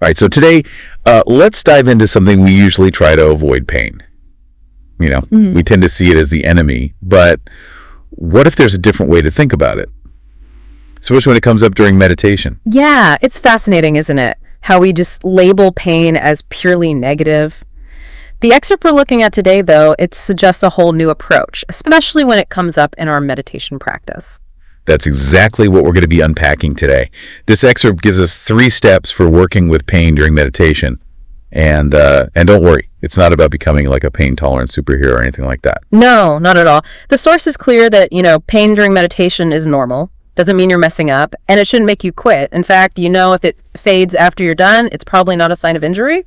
All right, so today, let's dive into something we usually try to avoid: pain. We tend to see it as the enemy, but what if there's a different way to think about it? Especially when it comes up during meditation. Yeah, it's fascinating, isn't it? How we just label pain as purely negative. The excerpt we're looking at today, though, it suggests a whole new approach, especially when it comes up in our meditation practice. That's exactly what we're going to be unpacking today. This excerpt gives us 3 steps for working with pain during meditation. And don't worry, it's not about becoming like a pain-tolerant superhero or anything like that. No, not at all. The source is clear that, pain during meditation is normal. Doesn't mean you're messing up, and it shouldn't make you quit. In fact, if it fades after you're done, it's probably not a sign of injury.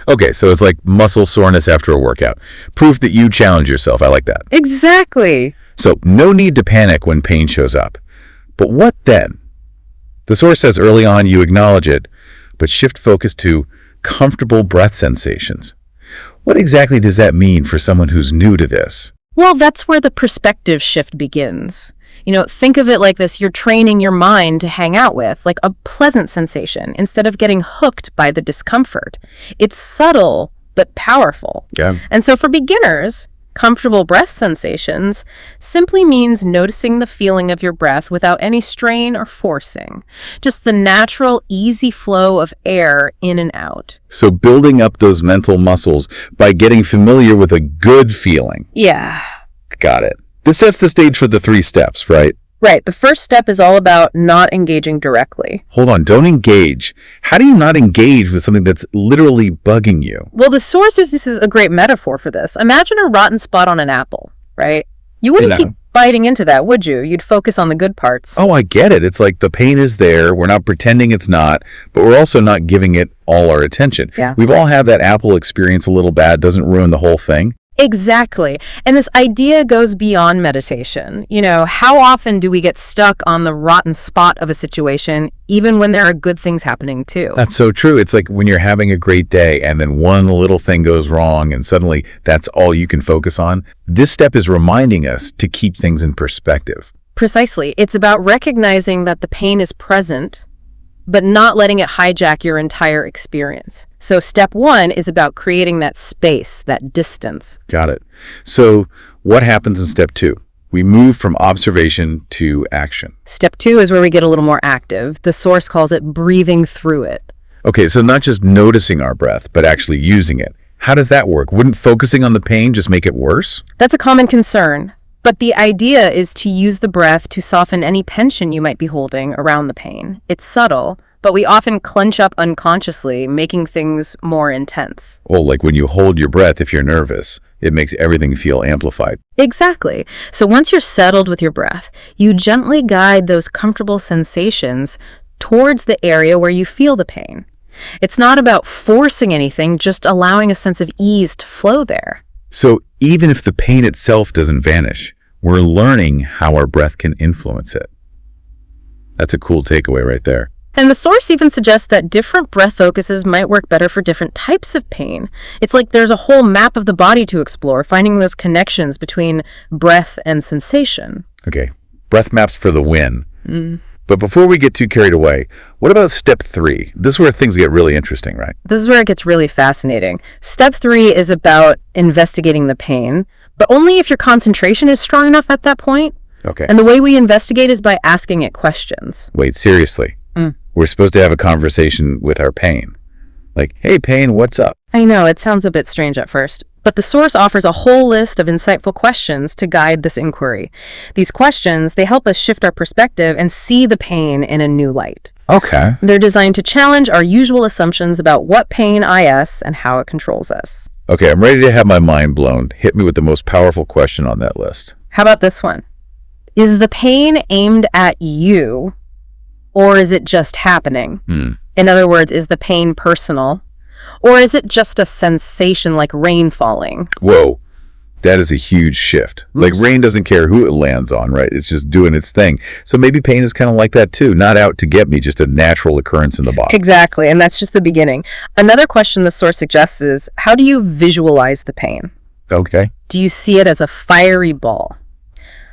Okay, so it's like muscle soreness after a workout. Proof that you challenge yourself. I like that. Exactly. So no need to panic when pain shows up. But what then? The source says early on you acknowledge it, but shift focus to comfortable breath sensations. What exactly does that mean for someone who's new to this? Well, that's where the perspective shift begins. Think of it like this: you're training your mind to hang out with, like a pleasant sensation, instead of getting hooked by the discomfort. It's subtle, but powerful. Yeah. And so for beginners, comfortable breath sensations simply means noticing the feeling of your breath without any strain or forcing. Just the natural, easy flow of air in and out. So building up those mental muscles by getting familiar with a good feeling. Yeah. Got it. This sets the stage for the 3 steps, right? Right. The first step is all about not engaging directly. Hold on, don't engage. How do you not engage with something that's literally bugging you? Well, the source is, this is a great metaphor for this. Imagine a rotten spot on an apple, right? You wouldn't keep biting into that, would you? You'd focus on the good parts. Oh, I get it. It's like the pain is there. We're not pretending it's not, but we're also not giving it all our attention. Yeah. We've all had that apple experience a little bad. Doesn't ruin the whole thing. Exactly. And this idea goes beyond meditation. How often do we get stuck on the rotten spot of a situation, even when there are good things happening too? That's so true. It's like when you're having a great day and then one little thing goes wrong and suddenly that's all you can focus on. This step is reminding us to keep things in perspective. Precisely. It's about recognizing that the pain is present, but not letting it hijack your entire experience. So step 1 is about creating that space, that distance. Got it. So what happens in step 2? We move from observation to action. Step 2 is where we get a little more active. The source calls it breathing through it. Okay, so not just noticing our breath, but actually using it. How does that work? Wouldn't focusing on the pain just make it worse? That's a common concern. But the idea is to use the breath to soften any tension you might be holding around the pain. It's subtle, but we often clench up unconsciously, making things more intense. Oh, like when you hold your breath if you're nervous, it makes everything feel amplified. Exactly. So once you're settled with your breath, you gently guide those comfortable sensations towards the area where you feel the pain. It's not about forcing anything, just allowing a sense of ease to flow there. So even if the pain itself doesn't vanish, we're learning how our breath can influence it. That's a cool takeaway right there. And the source even suggests that different breath focuses might work better for different types of pain. It's like there's a whole map of the body to explore, finding those connections between breath and sensation. Okay, breath maps for the win. But before we get too carried away, what about step 3? This is where things get really interesting, right? This is where it gets really fascinating. Step 3 is about investigating the pain, but only if your concentration is strong enough at that point. Okay. And the way we investigate is by asking it questions. Wait, seriously? We're supposed to have a conversation with our pain. Like, hey, pain, what's up? I know, it sounds a bit strange at first, but the source offers a whole list of insightful questions to guide this inquiry. These questions, they help us shift our perspective and see the pain in a new light. Okay. They're designed to challenge our usual assumptions about what pain is and how it controls us. Okay, I'm ready to have my mind blown. Hit me with the most powerful question on that list. How about this one? Is the pain aimed at you, or is it just happening? In other words, is the pain personal? Or is it just a sensation like rain falling? Whoa, that is a huge shift. Like rain doesn't care who it lands on, right? It's just doing its thing. So maybe pain is kind of like that too. Not out to get me, just a natural occurrence in the body. Exactly, and that's just the beginning. Another question the source suggests is, how do you visualize the pain? Okay. Do you see it as a fiery ball?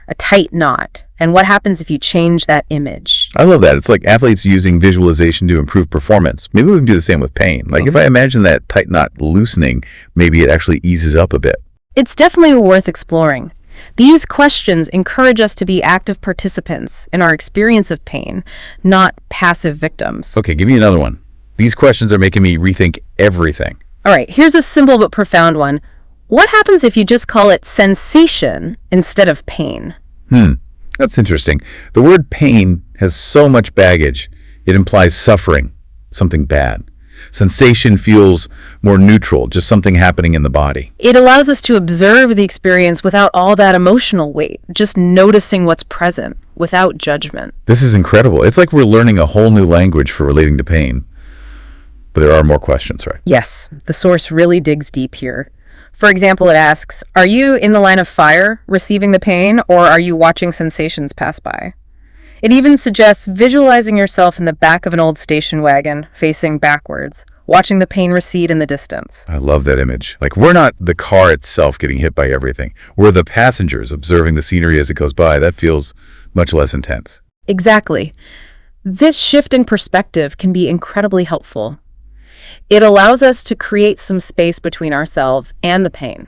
a tight knot, and what happens if you change that image? I love that. It's like athletes using visualization to improve performance. Maybe we can do the same with pain. Like if I imagine that tight knot loosening, maybe it actually eases up a bit. It's definitely worth exploring. These questions encourage us to be active participants in our experience of pain, not passive victims. Okay, give me another one. These questions are making me rethink everything. All right, here's a simple but profound one. What happens if you just call it sensation instead of pain? That's interesting. The word pain has so much baggage. It implies suffering, something bad. Sensation feels more neutral, just something happening in the body. It allows us to observe the experience without all that emotional weight, just noticing what's present without judgment. This is incredible. It's like we're learning a whole new language for relating to pain. But there are more questions, right? Yes, the source really digs deep here. For example, it asks, are you in the line of fire, receiving the pain, or are you watching sensations pass by? It even suggests visualizing yourself in the back of an old station wagon, facing backwards, watching the pain recede in the distance. I love that image. Like, we're not the car itself getting hit by everything. We're the passengers observing the scenery as it goes by. That feels much less intense. Exactly. This shift in perspective can be incredibly helpful. It allows us to create some space between ourselves and the pain,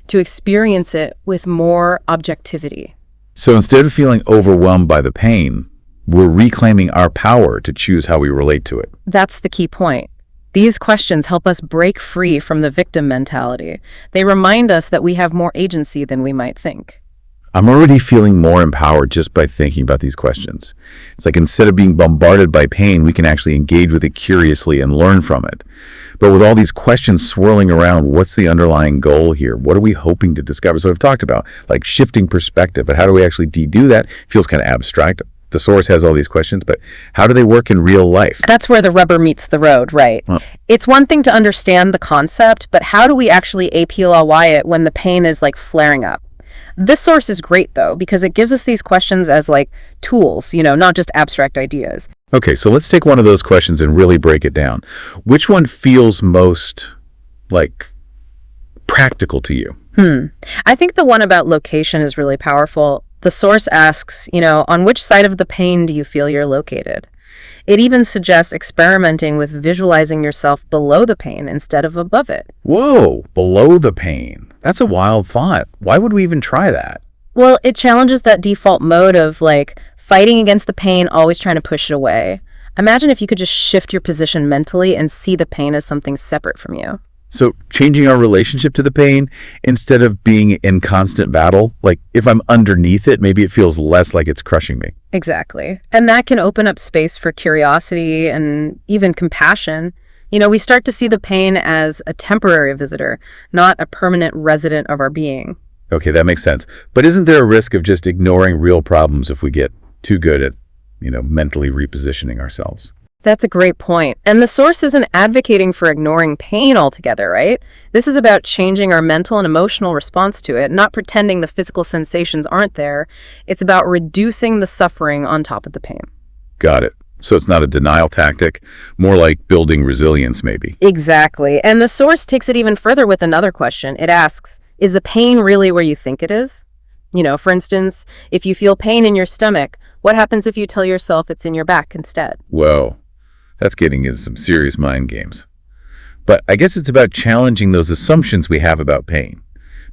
to experience it with more objectivity. So instead of feeling overwhelmed by the pain, we're reclaiming our power to choose how we relate to it. That's the key point. These questions help us break free from the victim mentality. They remind us that we have more agency than we might think. I'm already feeling more empowered just by thinking about these questions. It's like instead of being bombarded by pain, we can actually engage with it curiously and learn from it. But with all these questions swirling around, what's the underlying goal here? What are we hoping to discover? So I've talked about like shifting perspective, but how do we actually do that? It feels kind of abstract. The source has all these questions, but how do they work in real life? That's where the rubber meets the road, right? It's one thing to understand the concept, but how do we actually 𝙀𝙀𝙖𝙞 it when the pain is like flaring up? This source is great, though, because it gives us these questions as like tools, not just abstract ideas. Okay, so let's take one of those questions and really break it down. Which one feels most like practical to you? I think the one about location is really powerful. The source asks, on which side of the pain do you feel you're located? It even suggests experimenting with visualizing yourself below the pain instead of above it. Whoa, below the pain. That's a wild thought. Why would we even try that? Well, it challenges that default mode of like fighting against the pain, always trying to push it away. Imagine if you could just shift your position mentally and see the pain as something separate from you. So changing our relationship to the pain instead of being in constant battle, like if I'm underneath it, maybe it feels less like it's crushing me. Exactly. And that can open up space for curiosity and even compassion. We start to see the pain as a temporary visitor, not a permanent resident of our being. Okay, that makes sense. But isn't there a risk of just ignoring real problems if we get too good at, mentally repositioning ourselves? That's a great point. And the source isn't advocating for ignoring pain altogether, right? This is about changing our mental and emotional response to it, not pretending the physical sensations aren't there. It's about reducing the suffering on top of the pain. Got it. So it's not a denial tactic, more like building resilience, maybe. Exactly. And the source takes it even further with another question. It asks, is the pain really where you think it is? For instance, if you feel pain in your stomach, what happens if you tell yourself it's in your back instead? Whoa. That's getting into some serious mind games. But I guess it's about challenging those assumptions we have about pain.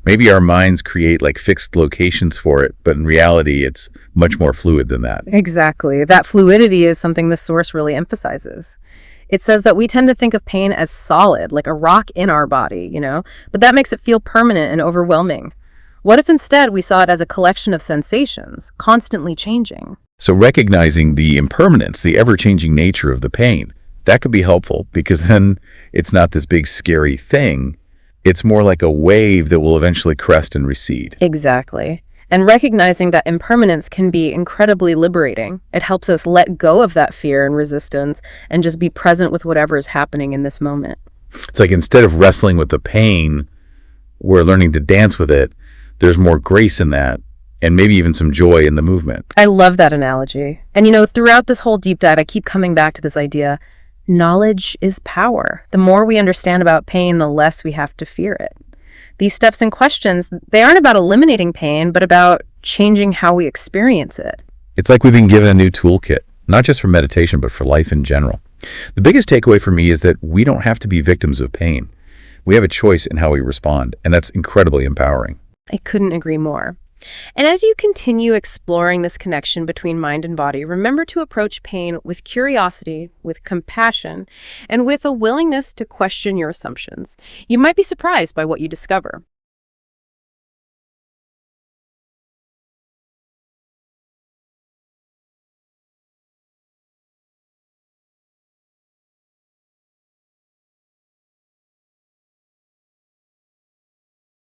Maybe our minds create like fixed locations for it, but in reality, it's much more fluid than that. Exactly. That fluidity is something the source really emphasizes. It says that we tend to think of pain as solid, like a rock in our body, but that makes it feel permanent and overwhelming. What if instead we saw it as a collection of sensations, constantly changing? So recognizing the impermanence, the ever-changing nature of the pain, that could be helpful because then it's not this big scary thing. It's more like a wave that will eventually crest and recede. Exactly. And recognizing that impermanence can be incredibly liberating. It helps us let go of that fear and resistance and just be present with whatever is happening in this moment. It's like instead of wrestling with the pain, we're learning to dance with it. There's more grace in that. And maybe even some joy in the movement. I love that analogy. And throughout this whole deep dive, I keep coming back to this idea. Knowledge is power. The more we understand about pain, the less we have to fear it. These steps and questions, they aren't about eliminating pain, but about changing how we experience it. It's like we've been given a new toolkit, not just for meditation, but for life in general. The biggest takeaway for me is that we don't have to be victims of pain. We have a choice in how we respond, and that's incredibly empowering. I couldn't agree more. And as you continue exploring this connection between mind and body, remember to approach pain with curiosity, with compassion, and with a willingness to question your assumptions. You might be surprised by what you discover.